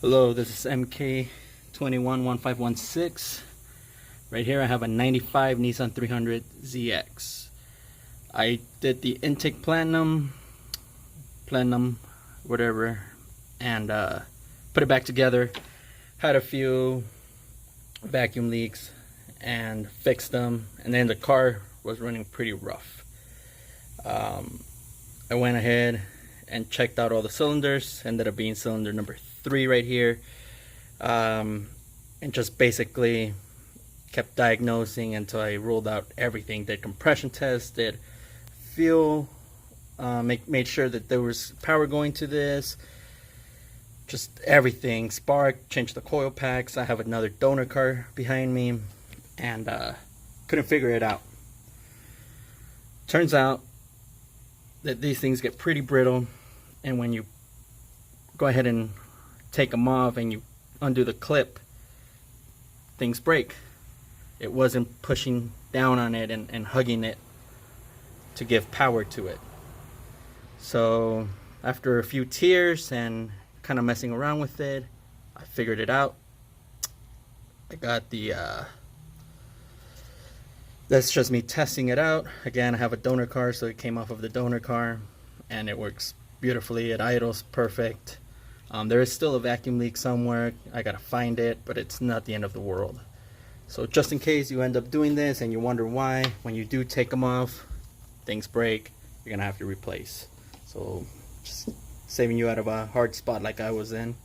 Hello, this is MK211516. Right here I have a 95 Nissan 300 ZX. I did the intake plenum, whatever, and put it back together. Had a few vacuum leaks and fixed them, and then the car was running pretty rough. I went ahead and checked out all the cylinders. Ended up being cylinder number 3 right here, and just basically kept diagnosing until I ruled out everything. Did compression tests, did fuel, made sure that there was power going to this, just everything. Spark, changed the coil packs. I have another donor car behind me, and couldn't figure it out. Turns out that these things get pretty brittle, and when you go ahead and take them off and you undo the clip, things break. It wasn't pushing down on it and hugging it to give power to it. So after a few tears and kind of messing around with it, I figured it out. I got the that's just me testing it out. Again, I have a donor car, so it came off of the donor car, and it works beautifully. It idles perfect. There is still a vacuum leak somewhere. I gotta find it, but it's not the end of the world. So just in case you end up doing this and you wonder why, when you do take them off, things break, you're gonna have to replace. So just saving you out of a hard spot like I was in.